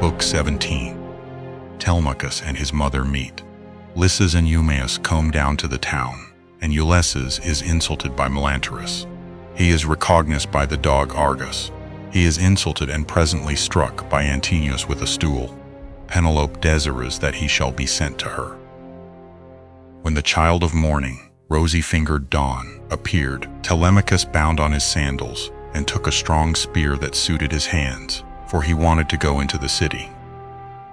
Book 17. Telemachus and his mother meet. Lysis and Eumaeus come down to the town, and Ulysses is insulted by Melantorus. He is recognized by the dog Argos. He is insulted and presently struck by Antinous with a stool. Penelope desires that he shall be sent to her. When the child of morning, rosy-fingered Dawn, appeared, Telemachus bound on his sandals and took a strong spear that suited his hands, for he wanted to go into the city.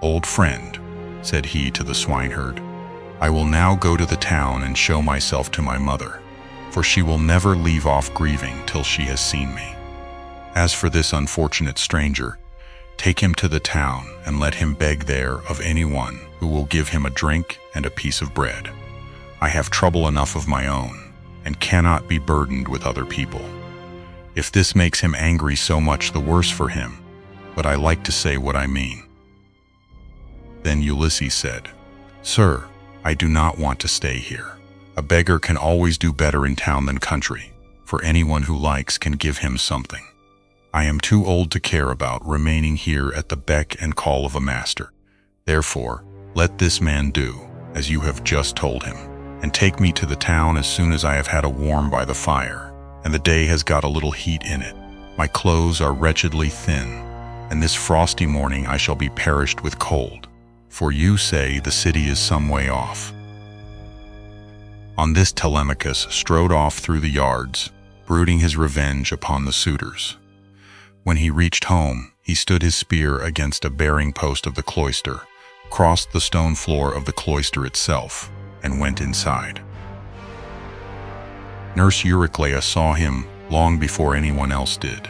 "Old friend," said he to the swineherd, "I will now go to the town and show myself to my mother, for she will never leave off grieving till she has seen me. As for this unfortunate stranger, take him to the town and let him beg there of anyone who will give him a drink and a piece of bread. I have trouble enough of my own, and cannot be burdened with other people. If this makes him angry, so much the worse for him, but I like to say what I mean." Then Ulysses said, "Sir, I do not want to stay here. A beggar can always do better in town than country, for anyone who likes can give him something. I am too old to care about remaining here at the beck and call of a master. Therefore, let this man do as you have just told him, and take me to the town as soon as I have had a warm by the fire, and the day has got a little heat in it. My clothes are wretchedly thin, and this frosty morning I shall be perished with cold, for you say the city is some way off." On this Telemachus strode off through the yards, brooding his revenge upon the suitors. When he reached home, he stood his spear against a bearing post of the cloister, crossed the stone floor of the cloister itself, and went inside. Nurse Euryclea saw him long before anyone else did.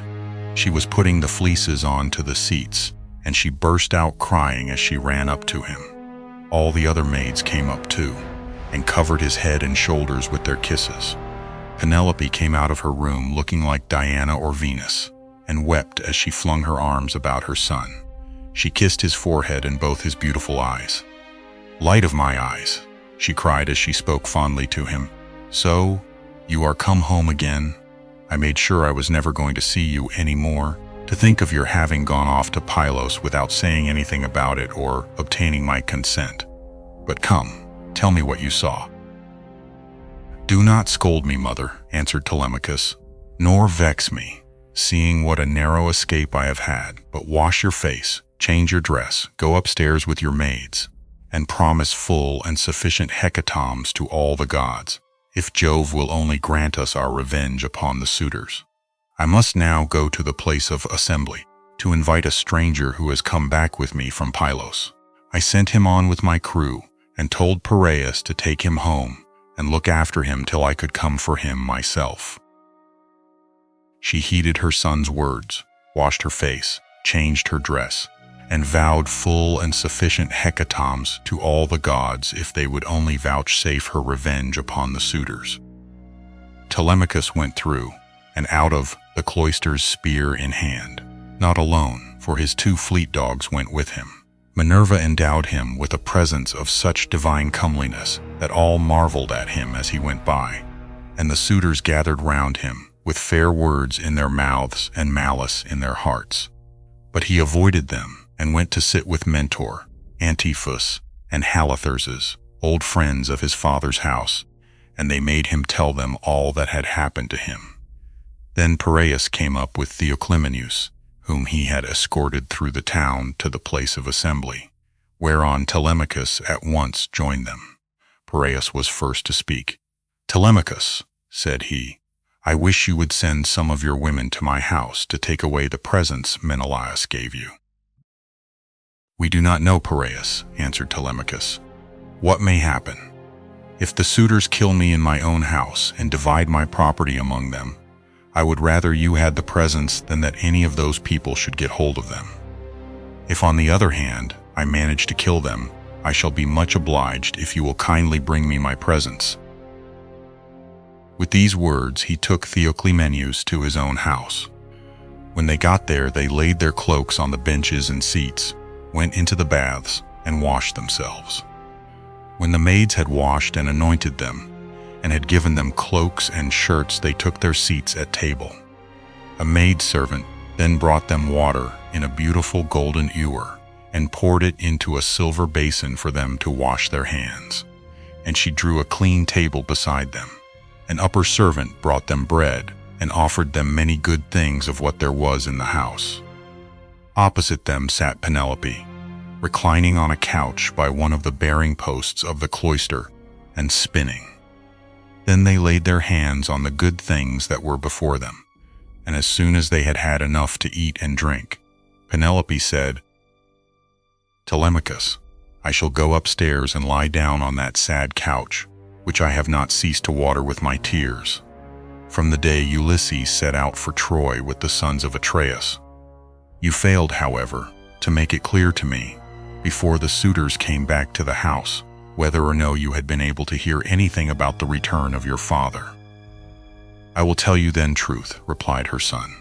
She was putting the fleeces on to the seats, and she burst out crying as she ran up to him. All the other maids came up too, and covered his head and shoulders with their kisses. Penelope came out of her room looking like Diana or Venus, and wept as she flung her arms about her son. She kissed his forehead and both his beautiful eyes. "Light of my eyes," she cried as she spoke fondly to him, "so, you are come home again? I made sure I was never going to see you any more. To think of your having gone off to Pylos without saying anything about it or obtaining my consent. But come, tell me what you saw." "Do not scold me, mother," answered Telemachus, "nor vex me, seeing what a narrow escape I have had. But wash your face, change your dress, go upstairs with your maids, and promise full and sufficient hecatombs to all the gods, if Jove will only grant us our revenge upon the suitors. I must now go to the place of assembly, to invite a stranger who has come back with me from Pylos. I sent him on with my crew, and told Piraeus to take him home, and look after him till I could come for him myself." She heeded her son's words, washed her face, changed her dress, and vowed full and sufficient hecatombs to all the gods if they would only vouchsafe her revenge upon the suitors. Telemachus went through and out of the cloisters spear in hand, not alone, for his 2 fleet dogs went with him. Minerva endowed him with a presence of such divine comeliness that all marveled at him as he went by, and the suitors gathered round him with fair words in their mouths and malice in their hearts. But he avoided them and went to sit with Mentor, Antiphus, and Halitherses, old friends of his father's house, and they made him tell them all that had happened to him. Then Piraeus came up with Theoclymenus, whom he had escorted through the town to the place of assembly, whereon Telemachus at once joined them. Piraeus was first to speak. "Telemachus," said he, "I wish you would send some of your women to my house to take away the presents Menelaus gave you." "We do not know, Piraeus," answered Telemachus. "What may happen? If the suitors kill me in my own house and divide my property among them, I would rather you had the presents than that any of those people should get hold of them. If on the other hand I manage to kill them, I shall be much obliged if you will kindly bring me my presents." With these words he took Theoclymenus to his own house. When they got there, they laid their cloaks on the benches and seats, went into the baths, and washed themselves. When the maids had washed and anointed them, and had given them cloaks and shirts, they took their seats at table. A maidservant then brought them water in a beautiful golden ewer, and poured it into a silver basin for them to wash their hands. And she drew a clean table beside them. An upper servant brought them bread and offered them many good things of what there was in the house. Opposite them sat Penelope, reclining on a couch by one of the bearing posts of the cloister and spinning. Then they laid their hands on the good things that were before them, and as soon as they had had enough to eat and drink, Penelope said, "Telemachus, I shall go upstairs and lie down on that sad couch, which I have not ceased to water with my tears, from the day Ulysses set out for Troy with the sons of Atreus. You failed, however, to make it clear to me, before the suitors came back to the house, whether or no you had been able to hear anything about the return of your father." "I will tell you then truth," replied her son.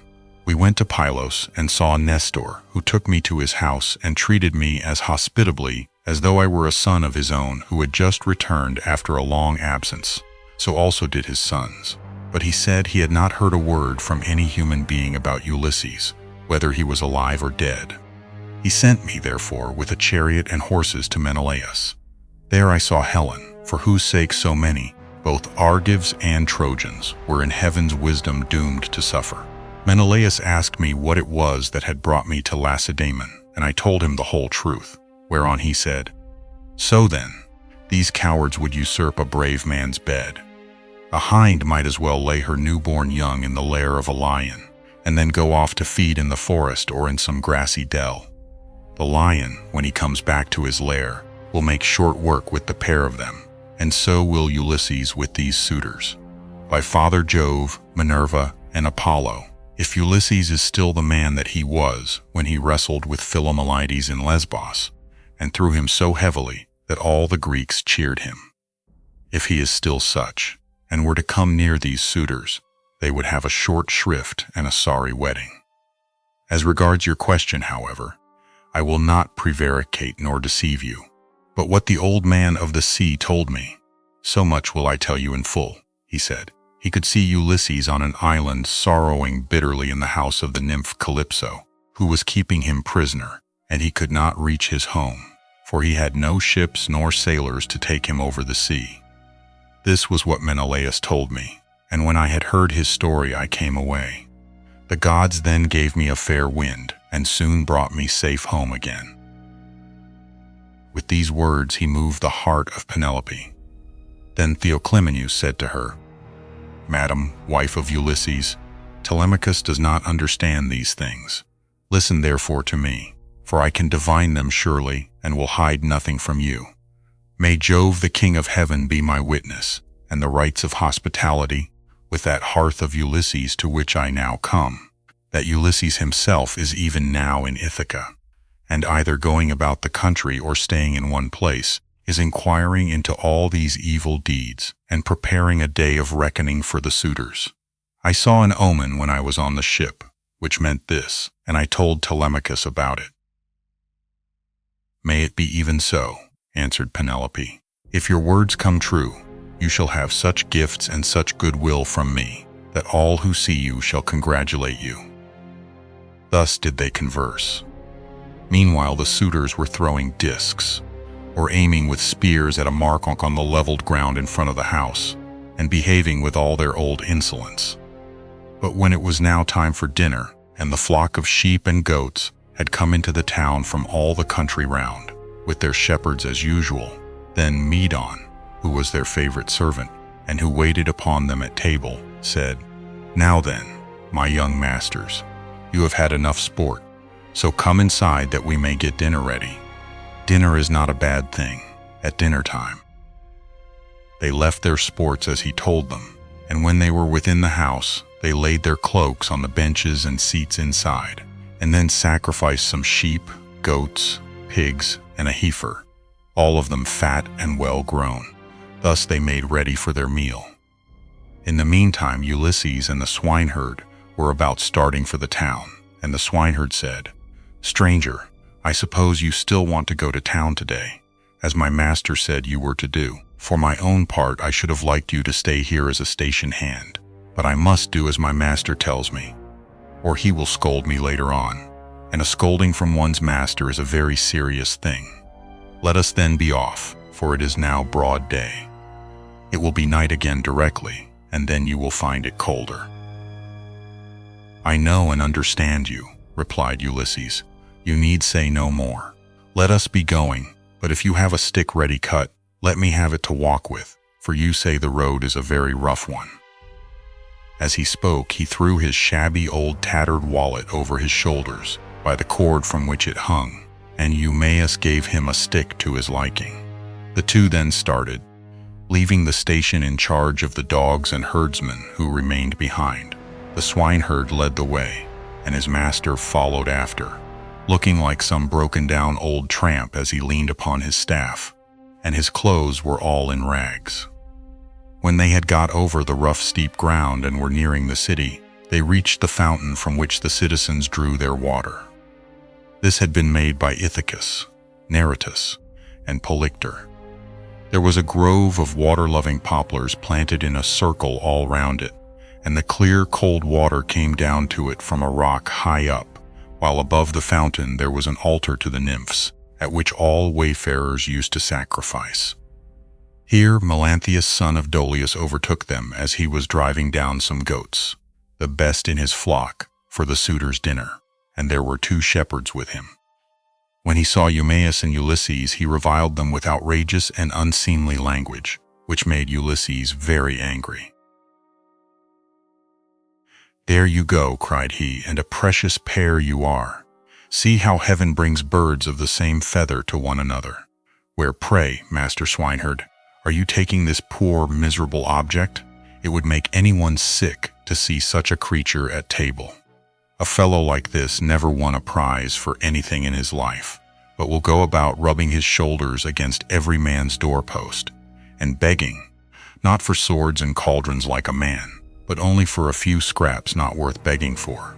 "We went to Pylos and saw Nestor, who took me to his house and treated me as hospitably as though I were a son of his own who had just returned after a long absence. So also did his sons. But he said he had not heard a word from any human being about Ulysses, whether he was alive or dead. He sent me, therefore, with a chariot and horses to Menelaus. There I saw Helen, for whose sake so many, both Argives and Trojans, were in heaven's wisdom doomed to suffer. Menelaus asked me what it was that had brought me to Lacedaemon, and I told him the whole truth, whereon he said, 'So then, these cowards would usurp a brave man's bed. A hind might as well lay her newborn young in the lair of a lion, and then go off to feed in the forest or in some grassy dell. The lion, when he comes back to his lair, will make short work with the pair of them, and so will Ulysses with these suitors. By Father Jove, Minerva, and Apollo, if Ulysses is still the man that he was when he wrestled with Philomelides in Lesbos, and threw him so heavily that all the Greeks cheered him. If he is still such, and were to come near these suitors, they would have a short shrift and a sorry wedding. As regards your question, however, I will not prevaricate nor deceive you, but what the old man of the sea told me, so much will I tell you in full," he said. He could see Ulysses on an island sorrowing bitterly in the house of the nymph Calypso, who was keeping him prisoner, and he could not reach his home, for he had no ships nor sailors to take him over the sea. This was what Menelaus told me, and when I had heard his story I came away. The gods then gave me a fair wind, and soon brought me safe home again." With these words he moved the heart of Penelope. Then Theoclymenus said to her, "Madam, wife of Ulysses, Telemachus does not understand these things. Listen therefore to me, for I can divine them surely, and will hide nothing from you. May Jove the King of Heaven be my witness, and the rites of hospitality, with that hearth of Ulysses to which I now come, that Ulysses himself is even now in Ithaca, and either going about the country or staying in one place, is inquiring into all these evil deeds, and preparing a day of reckoning for the suitors. I saw an omen when I was on the ship, which meant this, and I told Telemachus about it." "May it be even so," answered Penelope. "If your words come true, you shall have such gifts and such goodwill from me, that all who see you shall congratulate you." Thus did they converse. Meanwhile the suitors were throwing discs, or aiming with spears at a mark on the leveled ground in front of the house, and behaving with all their old insolence. But when it was now time for dinner, and the flock of sheep and goats had come into the town from all the country round, with their shepherds as usual, then Medon, who was their favorite servant, and who waited upon them at table, said, "Now then, my young masters, you have had enough sport, so come inside that we may get dinner ready. Dinner is not a bad thing, at dinner time." They left their sports as he told them, and when they were within the house, they laid their cloaks on the benches and seats inside, and then sacrificed some sheep, goats, pigs, and a heifer, all of them fat and well grown. Thus they made ready for their meal. In the meantime Ulysses and the swineherd were about starting for the town, and the swineherd said, "Stranger, I suppose you still want to go to town today, as my master said you were to do. For my own part, I should have liked you to stay here as a station hand, but I must do as my master tells me, or he will scold me later on, and a scolding from one's master is a very serious thing. Let us then be off, for it is now broad day. It will be night again directly, and then you will find it colder." "I know and understand you," replied Ulysses. "You need say no more. Let us be going, but if you have a stick ready cut, let me have it to walk with, for you say the road is a very rough one." As he spoke, he threw his shabby old tattered wallet over his shoulders by the cord from which it hung, and Eumaeus gave him a stick to his liking. The two then started, leaving the station in charge of the dogs and herdsmen who remained behind. The swineherd led the way, and his master followed after, looking like some broken-down old tramp as he leaned upon his staff, and his clothes were all in rags. When they had got over the rough steep ground and were nearing the city, they reached the fountain from which the citizens drew their water. This had been made by Ithacus, Neritus, and Polyctor. There was a grove of water-loving poplars planted in a circle all round it, and the clear, cold water came down to it from a rock high up, while above the fountain there was an altar to the nymphs, at which all wayfarers used to sacrifice. Here Melanthius, son of Dolius, overtook them as he was driving down some goats, the best in his flock, for the suitors' dinner, and there were 2 shepherds with him. When he saw Eumaeus and Ulysses, he reviled them with outrageous and unseemly language, which made Ulysses very angry. "There you go," cried he, "and a precious pair you are. See how heaven brings birds of the same feather to one another. Where, pray, master swineherd, are you taking this poor, miserable object? It would make anyone sick to see such a creature at table. A fellow like this never won a prize for anything in his life, but will go about rubbing his shoulders against every man's doorpost, and begging, not for swords and cauldrons like a man, but only for a few scraps not worth begging for.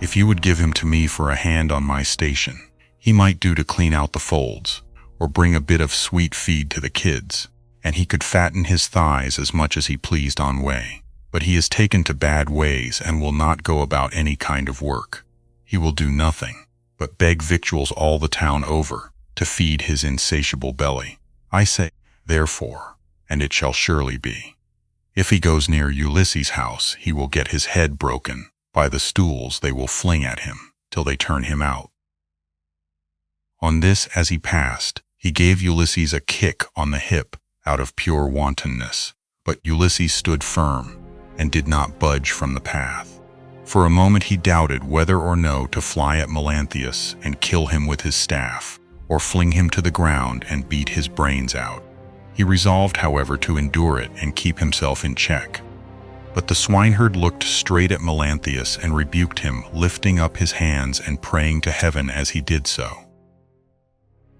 If you would give him to me for a hand on my station, he might do to clean out the folds, or bring a bit of sweet feed to the kids, and he could fatten his thighs as much as he pleased on way. But he is taken to bad ways and will not go about any kind of work. He will do nothing, but beg victuals all the town over, to feed his insatiable belly. I say, therefore, and it shall surely be. If he goes near Ulysses' house, he will get his head broken. By the stools they will fling at him, till they turn him out." On this, as he passed, he gave Ulysses a kick on the hip out of pure wantonness, but Ulysses stood firm and did not budge from the path. For a moment he doubted whether or no to fly at Melanthius and kill him with his staff, or fling him to the ground and beat his brains out. He resolved, however, to endure it and keep himself in check. But the swineherd looked straight at Melanthius and rebuked him, lifting up his hands and praying to heaven as he did so.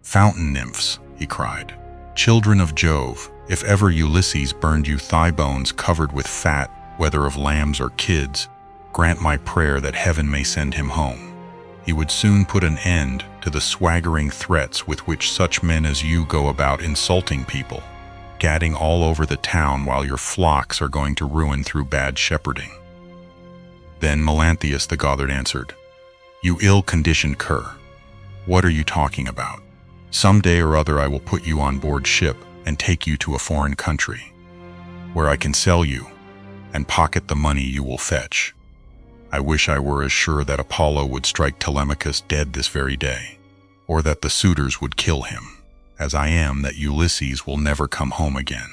"Fountain nymphs," he cried, "children of Jove, if ever Ulysses burned you thigh bones covered with fat, whether of lambs or kids, grant my prayer that heaven may send him home. He would soon put an end to the swaggering threats with which such men as you go about insulting people, gadding all over the town while your flocks are going to ruin through bad shepherding." Then Melanthius the Gothard answered, "You ill-conditioned cur, what are you talking about? Some day or other I will put you on board ship and take you to a foreign country, where I can sell you and pocket the money you will fetch. I wish I were as sure that Apollo would strike Telemachus dead this very day, or that the suitors would kill him, as I am that Ulysses will never come home again."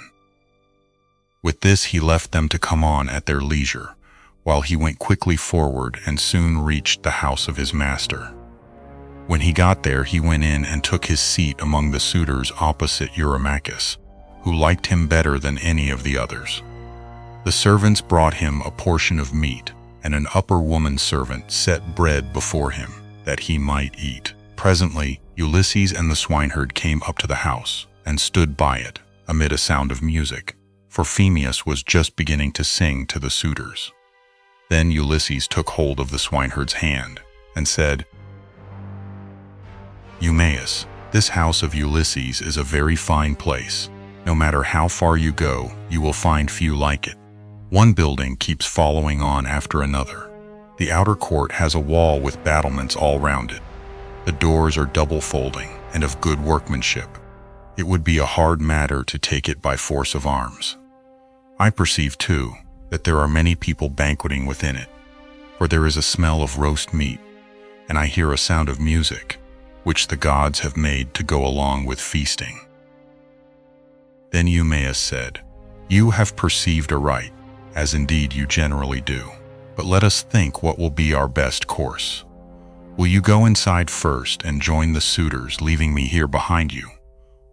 With this he left them to come on at their leisure, while he went quickly forward and soon reached the house of his master. When he got there, he went in and took his seat among the suitors opposite Eurymachus, who liked him better than any of the others. The servants brought him a portion of meat, and an upper woman servant set bread before him, that he might eat. Presently, Ulysses and the swineherd came up to the house, and stood by it, amid a sound of music, for Phemius was just beginning to sing to the suitors. Then Ulysses took hold of the swineherd's hand, and said, "Eumaeus, this house of Ulysses is a very fine place. No matter how far you go, you will find few like it. One building keeps following on after another. The outer court has a wall with battlements all round it. The doors are double folding and of good workmanship. It would be a hard matter to take it by force of arms. I perceive, too, that there are many people banqueting within it, for there is a smell of roast meat, and I hear a sound of music, which the gods have made to go along with feasting." Then Eumaeus said, "You have perceived aright, as indeed you generally do. But let us think what will be our best course. Will you go inside first and join the suitors, leaving me here behind you?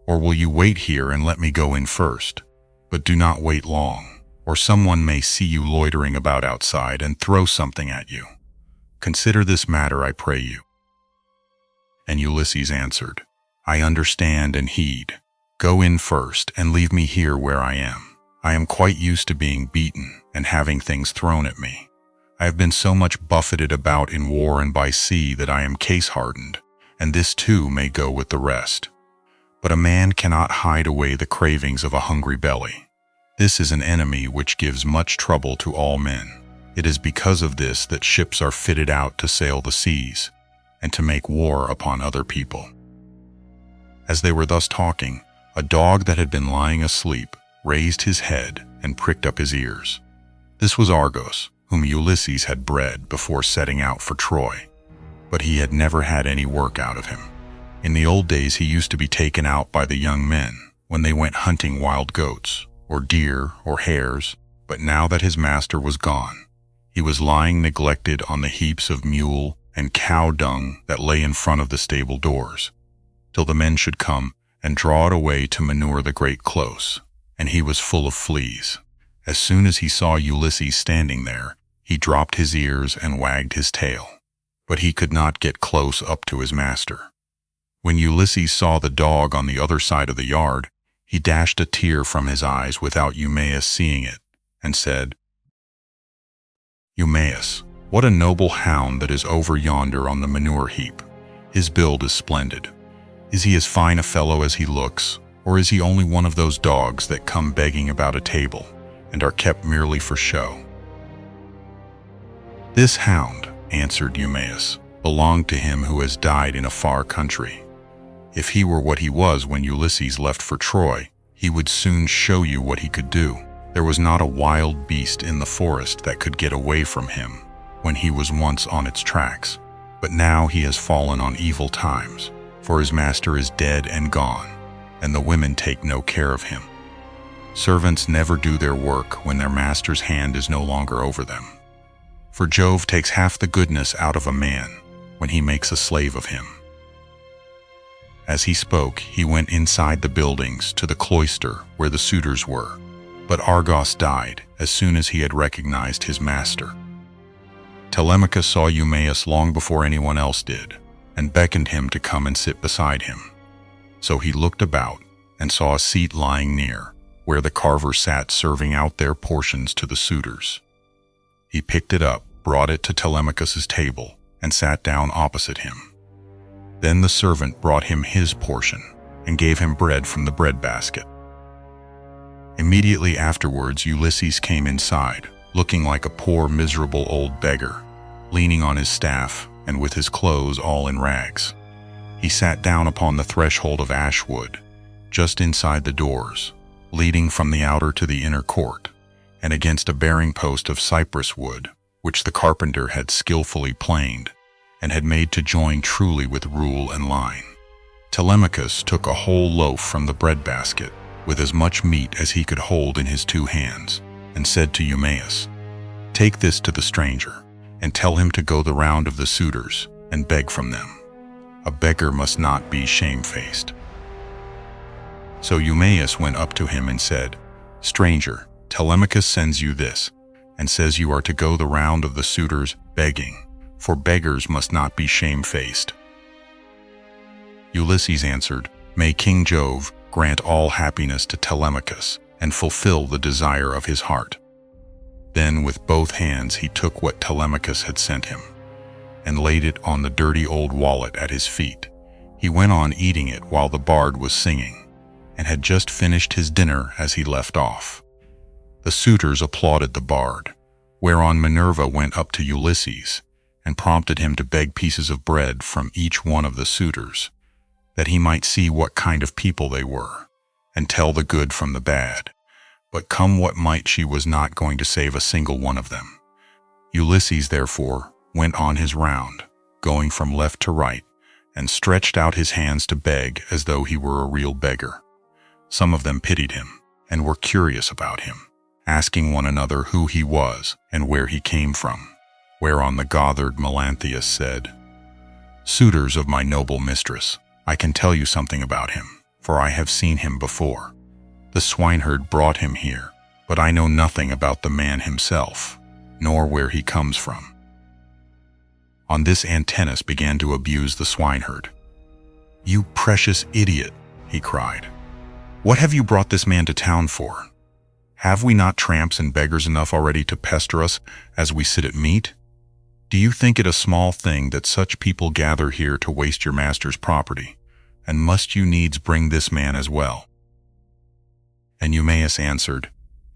Or will you wait here and let me go in first? But do not wait long, or someone may see you loitering about outside and throw something at you. Consider this matter, I pray you." And Ulysses answered, "I understand and heed. Go in first and leave me here where I am. I am quite used to being beaten and having things thrown at me. I have been so much buffeted about in war and by sea that I am case-hardened, and this too may go with the rest. But a man cannot hide away the cravings of a hungry belly. This is an enemy which gives much trouble to all men. It is because of this that ships are fitted out to sail the seas, and to make war upon other people." As they were thus talking, a dog that had been lying asleep raised his head and pricked up his ears. This was Argos, whom Ulysses had bred before setting out for Troy, but he had never had any work out of him. In the old days he used to be taken out by the young men when they went hunting wild goats, or deer, or hares, but now that his master was gone, he was lying neglected on the heaps of mule and cow dung that lay in front of the stable doors, till the men should come and draw it away to manure the great close, and he was full of fleas. As soon as he saw Ulysses standing there, he dropped his ears and wagged his tail, but he could not get close up to his master. When Ulysses saw the dog on the other side of the yard, he dashed a tear from his eyes without Eumaeus seeing it, and said, "Eumaeus, what a noble hound that is over yonder on the manure heap. His build is splendid. Is he as fine a fellow as he looks, or is he only one of those dogs that come begging about a table, and are kept merely for show?" "This hound," answered Eumaeus, "belonged to him who has died in a far country. If he were what he was when Ulysses left for Troy, he would soon show you what he could do. There was not a wild beast in the forest that could get away from him when he was once on its tracks. But now he has fallen on evil times, for his master is dead and gone, and the women take no care of him. Servants never do their work when their master's hand is no longer over them. For Jove takes half the goodness out of a man when he makes a slave of him." As he spoke, he went inside the buildings to the cloister where the suitors were, but Argos died as soon as he had recognized his master. Telemachus saw Eumaeus long before anyone else did, and beckoned him to come and sit beside him. So he looked about and saw a seat lying near, where the carvers sat serving out their portions to the suitors. He picked it up, brought it to Telemachus's table, and sat down opposite him. Then the servant brought him his portion, and gave him bread from the bread basket. Immediately afterwards Ulysses came inside, looking like a poor miserable old beggar, leaning on his staff and with his clothes all in rags. He sat down upon the threshold of ash wood, just inside the doors, leading from the outer to the inner court, and against a bearing post of cypress wood, which the carpenter had skillfully planed, and had made to join truly with rule and line. Telemachus took a whole loaf from the bread basket, with as much meat as he could hold in his 2 hands, and said to Eumaeus, "Take this to the stranger, and tell him to go the round of the suitors, and beg from them. A beggar must not be shamefaced." So Eumaeus went up to him and said, "Stranger, Telemachus sends you this, and says you are to go the round of the suitors begging, for beggars must not be shamefaced." Ulysses answered, "May King Jove grant all happiness to Telemachus, and fulfill the desire of his heart." Then with both hands he took what Telemachus had sent him, and laid it on the dirty old wallet at his feet. He went on eating it while the bard was singing, and had just finished his dinner as he left off. The suitors applauded the bard, Whereon Minerva went up to Ulysses and prompted him to beg pieces of bread from each one of the suitors, that he might see what kind of people they were, and tell the good from the bad. But come what might, she was not going to save a single one of them. Ulysses, therefore, went on his round, going from left to right, and stretched out his hands to beg as though he were a real beggar. Some of them pitied him, and were curious about him, asking one another who he was and where he came from. Whereon the Gothard Melanthius said, "Suitors of my noble mistress, I can tell you something about him, for I have seen him before. The swineherd brought him here, but I know nothing about the man himself, nor where he comes from." On this Antinous began to abuse the swineherd. "You precious idiot," he cried. "What have you brought this man to town for? Have we not tramps and beggars enough already to pester us as we sit at meat? Do you think it a small thing that such people gather here to waste your master's property, and must you needs bring this man as well?" And Eumaeus answered,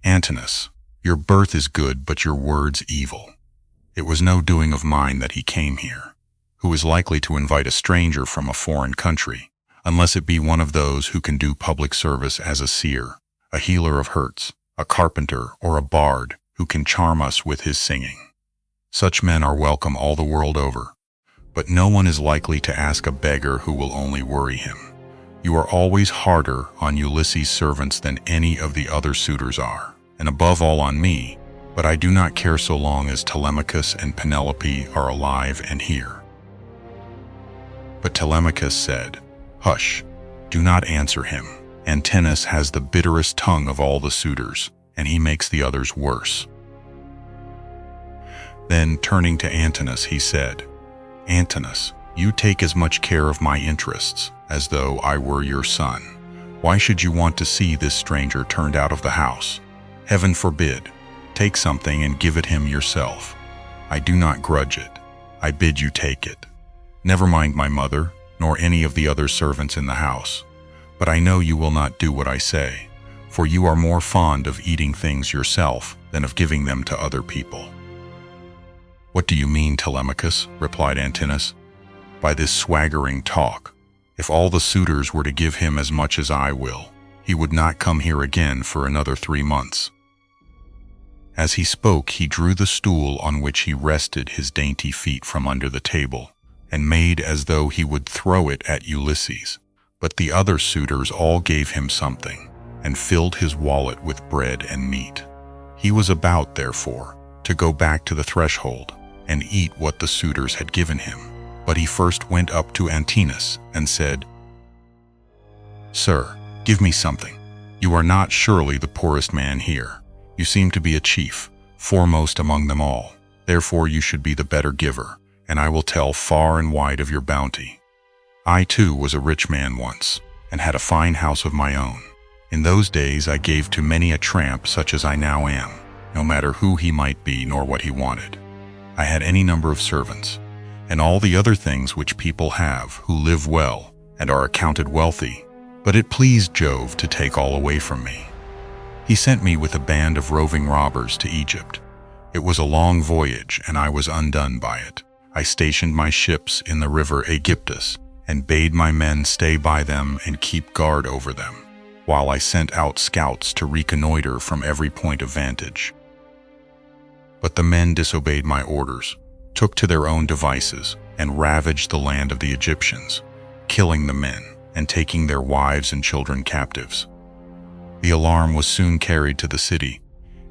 "Antinous, your birth is good, but your words evil. It was no doing of mine that he came here, who is likely to invite a stranger from a foreign country, unless it be one of those who can do public service as a seer, a healer of hurts, a carpenter, or a bard who can charm us with his singing. Such men are welcome all the world over, but no one is likely to ask a beggar who will only worry him. You are always harder on Ulysses' servants than any of the other suitors are, and above all on me, but I do not care so long as Telemachus and Penelope are alive and here." But Telemachus said, "Hush, do not answer him. Antinous has the bitterest tongue of all the suitors, and he makes the others worse." Then, turning to Antinous, he said, "Antinous, you take as much care of my interests as though I were your son. Why should you want to see this stranger turned out of the house? Heaven forbid. Take something and give it him yourself. I do not grudge it. I bid you take it. Never mind my mother, nor any of the other servants in the house. But I know you will not do what I say, for you are more fond of eating things yourself than of giving them to other people." "What do you mean, Telemachus?" replied Antinous. "By this swaggering talk. If all the suitors were to give him as much as I will, he would not come here again for another 3 months." As he spoke, he drew the stool on which he rested his dainty feet from under the table, and made as though he would throw it at Ulysses. But the other suitors all gave him something, and filled his wallet with bread and meat. He was about, therefore, to go back to the threshold and eat what the suitors had given him. But he first went up to Antinous and said, "Sir, give me something. You are not surely the poorest man here. You seem to be a chief, foremost among them all. Therefore you should be the better giver, and I will tell far and wide of your bounty. I too was a rich man once, and had a fine house of my own. In those days I gave to many a tramp such as I now am, no matter who he might be nor what he wanted. I had any number of servants, and all the other things which people have who live well and are accounted wealthy, but it pleased Jove to take all away from me. He sent me with a band of roving robbers to Egypt. It was a long voyage, and I was undone by it. I stationed my ships in the river Aegyptus, and bade my men stay by them and keep guard over them, while I sent out scouts to reconnoiter from every point of vantage. But the men disobeyed my orders, took to their own devices, and ravaged the land of the Egyptians, killing the men and taking their wives and children captives. The alarm was soon carried to the city,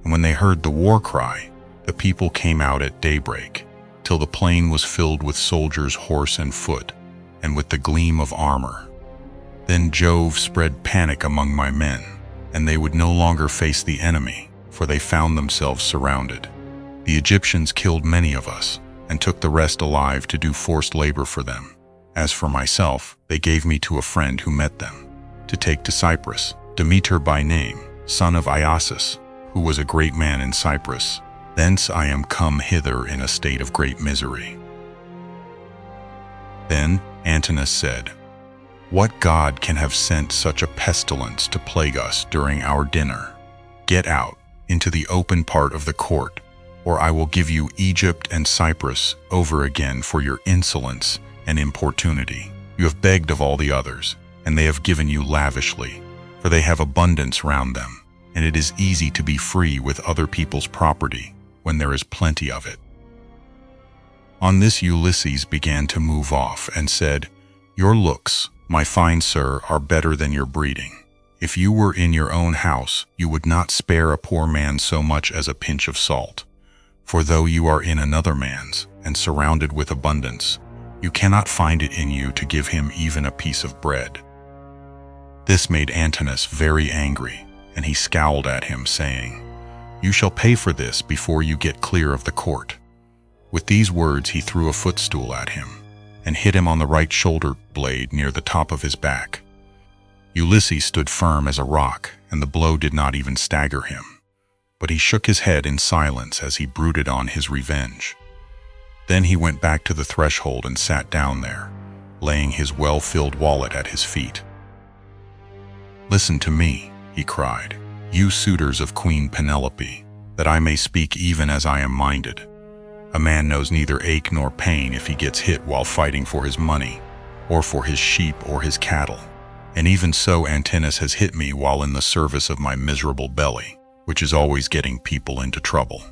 and when they heard the war cry, the people came out at daybreak, till the plain was filled with soldiers, horse and foot, and with the gleam of armor. Then Jove spread panic among my men, and they would no longer face the enemy, for they found themselves surrounded. The Egyptians killed many of us, and took the rest alive to do forced labor for them. As for myself, they gave me to a friend who met them, to take to Cyprus, Demeter by name, son of Iasus, who was a great man in Cyprus. Thence I am come hither in a state of great misery." Then Antinous said, "What god can have sent such a pestilence to plague us during our dinner? Get out into the open part of the court, or I will give you Egypt and Cyprus over again for your insolence and importunity. You have begged of all the others, and they have given you lavishly, for they have abundance round them, and it is easy to be free with other people's property when there is plenty of it. On this Ulysses began to move off and said, Your looks, my fine sir, are better than your breeding. If you were in your own house, you would not spare a poor man so much as a pinch of salt. For though you are in another man's, and surrounded with abundance, you cannot find it in you to give him even a piece of bread. This made Antinous very angry, and he scowled at him, saying, You shall pay for this before you get clear of the court. With these words he threw a footstool at him, and hit him on the right shoulder blade near the top of his back. Ulysses stood firm as a rock, and the blow did not even stagger him. But he shook his head in silence as he brooded on his revenge. Then he went back to the threshold and sat down there, laying his well-filled wallet at his feet. Listen to me, he cried, you suitors of Queen Penelope, that I may speak even as I am minded. A man knows neither ache nor pain if he gets hit while fighting for his money, or for his sheep or his cattle. And even so Antinous has hit me while in the service of my miserable belly, which is always getting people into trouble.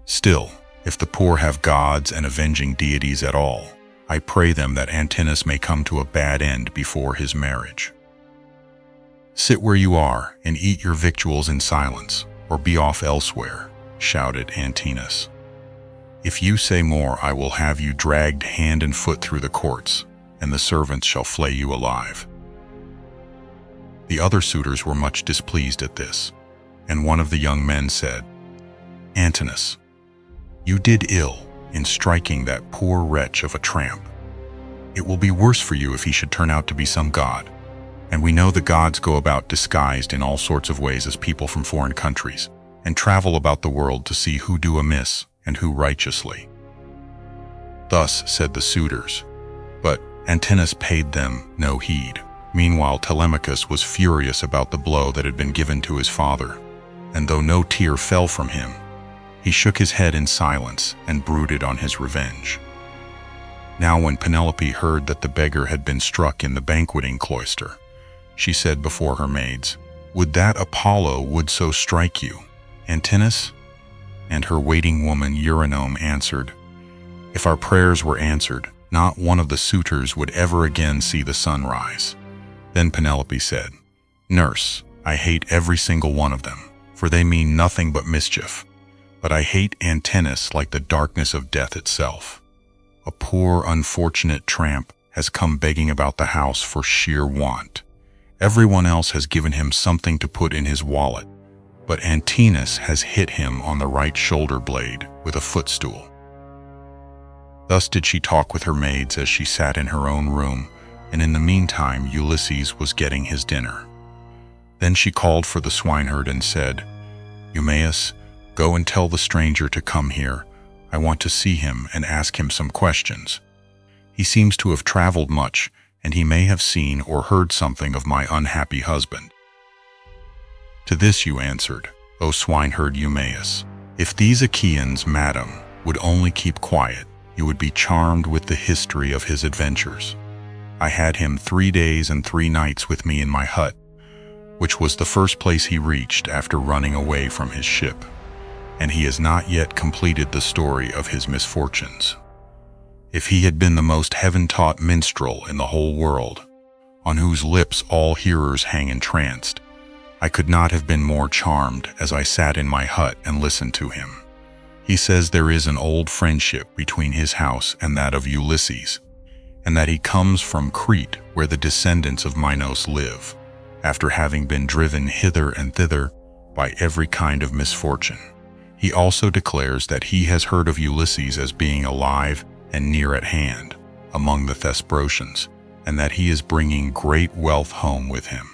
Still, if the poor have gods and avenging deities at all, I pray them that Antinous may come to a bad end before his marriage. Sit where you are and eat your victuals in silence, or be off elsewhere, shouted Antinous. If you say more, I will have you dragged hand and foot through the courts, and the servants shall flay you alive. The other suitors were much displeased at this, and one of the young men said, Antinous, you did ill in striking that poor wretch of a tramp. It will be worse for you if he should turn out to be some god, and we know the gods go about disguised in all sorts of ways as people from foreign countries, and travel about the world to see who do amiss and who righteously. Thus said the suitors, but Antinous paid them no heed. Meanwhile Telemachus was furious about the blow that had been given to his father, and though no tear fell from him, he shook his head in silence and brooded on his revenge. Now when Penelope heard that the beggar had been struck in the banqueting cloister, she said before her maids, Would that Apollo would so strike you, Antinous? And her waiting woman Eurynome answered, If our prayers were answered, not one of the suitors would ever again see the sun rise. Then Penelope said, Nurse, I hate every single one of them, for they mean nothing but mischief. But I hate Antinous like the darkness of death itself. A poor, unfortunate tramp has come begging about the house for sheer want. Everyone else has given him something to put in his wallet, but Antinous has hit him on the right shoulder blade with a footstool. Thus did she talk with her maids as she sat in her own room, and in the meantime Ulysses was getting his dinner. Then she called for the swineherd and said, Eumaeus, go and tell the stranger to come here. I want to see him and ask him some questions. He seems to have traveled much, and he may have seen or heard something of my unhappy husband. To this you answered, O swineherd Eumaeus, if these Achaeans, madam, would only keep quiet, you would be charmed with the history of his adventures. I had him 3 days and 3 nights with me in my hut, which was the first place he reached after running away from his ship, and he has not yet completed the story of his misfortunes. If he had been the most heaven-taught minstrel in the whole world, on whose lips all hearers hang entranced, I could not have been more charmed as I sat in my hut and listened to him. He says there is an old friendship between his house and that of Ulysses, and that he comes from Crete where the descendants of Minos live, after having been driven hither and thither by every kind of misfortune. He also declares that he has heard of Ulysses as being alive and near at hand among the Thesprotians, and that he is bringing great wealth home with him.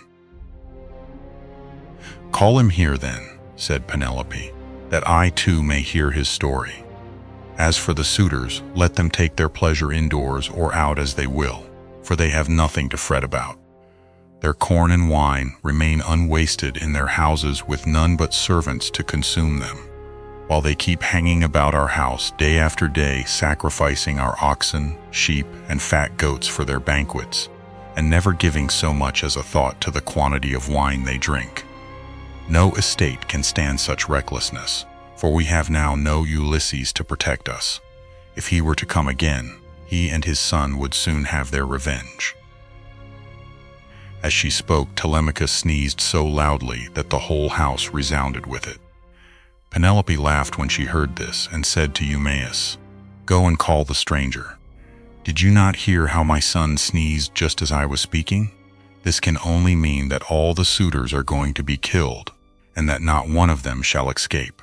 Call him here then, said Penelope, that I too may hear his story. As for the suitors, let them take their pleasure indoors or out as they will, for they have nothing to fret about. Their corn and wine remain unwasted in their houses with none but servants to consume them. while they keep hanging about our house day after day, sacrificing our oxen, sheep, and fat goats for their banquets, and never giving so much as a thought to the quantity of wine they drink. No estate can stand such recklessness, for we have now no Ulysses to protect us. If he were to come again, he and his son would soon have their revenge." As she spoke, Telemachus sneezed so loudly that the whole house resounded with it. Penelope laughed when she heard this and said to Eumaeus, "Go and call the stranger. Did you not hear how my son sneezed just as I was speaking? This can only mean that all the suitors are going to be killed, and that not one of them shall escape.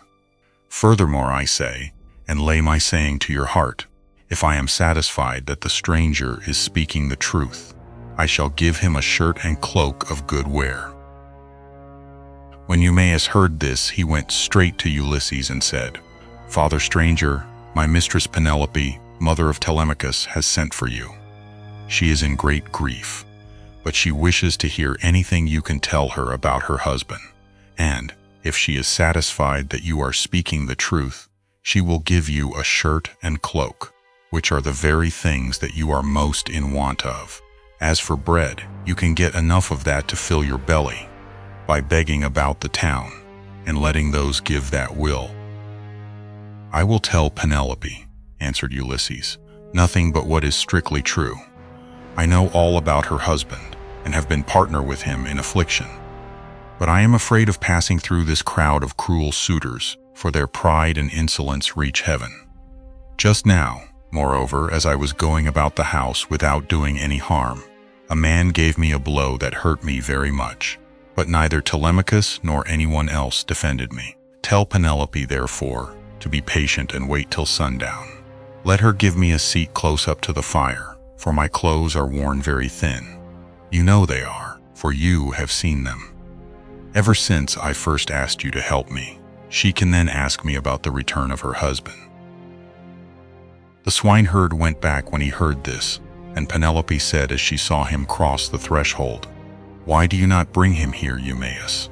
Furthermore, I say, and lay my saying to your heart, if I am satisfied that the stranger is speaking the truth, I shall give him a shirt and cloak of good wear." When Eumaeus heard this, he went straight to Ulysses and said, "Father stranger, my mistress Penelope, mother of Telemachus, has sent for you. She is in great grief, but she wishes to hear anything you can tell her about her husband, and, if she is satisfied that you are speaking the truth, she will give you a shirt and cloak, which are the very things that you are most in want of. As for bread, you can get enough of that to fill your belly, by begging about the town, and letting those give that will." "I will tell Penelope," answered Ulysses, "nothing but what is strictly true. I know all about her husband, and have been partner with him in affliction. But I am afraid of passing through this crowd of cruel suitors, for their pride and insolence reach heaven. Just now, moreover, as I was going about the house without doing any harm, a man gave me a blow that hurt me very much. But neither Telemachus nor anyone else defended me. Tell Penelope, therefore, to be patient and wait till sundown. Let her give me a seat close up to the fire, for my clothes are worn very thin. You know they are, for you have seen them. Ever since I first asked you to help me, she can then ask me about the return of her husband." The swineherd went back when he heard this, and Penelope said as she saw him cross the threshold, "Why do you not bring him here, Eumaeus?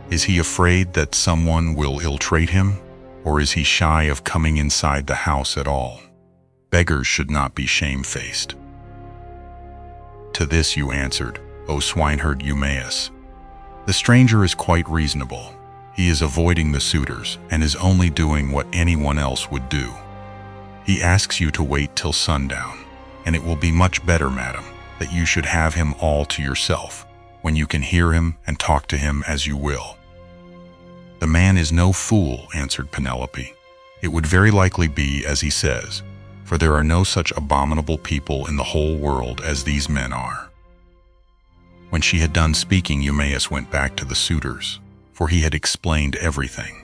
Is he afraid that someone will ill-treat him, or is he shy of coming inside the house at all? Beggars should not be shamefaced." To this you answered, "O swineherd Eumaeus, the stranger is quite reasonable. He is avoiding the suitors and is only doing what anyone else would do. He asks you to wait till sundown, and it will be much better, madam, that you should have him all to yourself, when you can hear him and talk to him as you will." "The man is no fool," answered Penelope. "It would very likely be as he says, for there are no such abominable people in the whole world as these men are." When she had done speaking, Eumaeus went back to the suitors, for he had explained everything.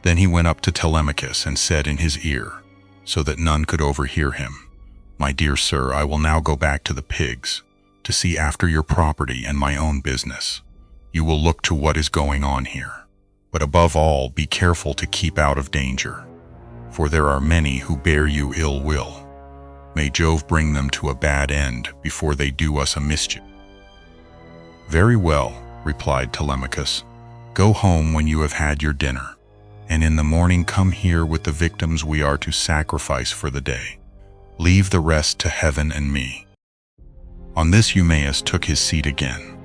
Then he went up to Telemachus and said in his ear, so that none could overhear him, "My dear sir, I will now go back to the pigs, to see after your property and my own business. You will look to what is going on here. But above all, be careful to keep out of danger, for there are many who bear you ill will. May Jove bring them to a bad end before they do us a mischief." "Very well," replied Telemachus. "Go home when you have had your dinner, and in the morning come here with the victims we are to sacrifice for the day. Leave the rest to heaven and me." On this Eumaeus took his seat again,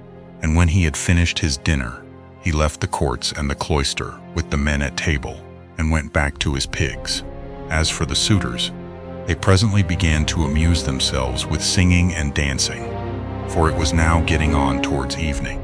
and when he had finished his dinner, he left the courts and the cloister with the men at table, and went back to his pigs. As for the suitors, they presently began to amuse themselves with singing and dancing, for it was now getting on towards evening.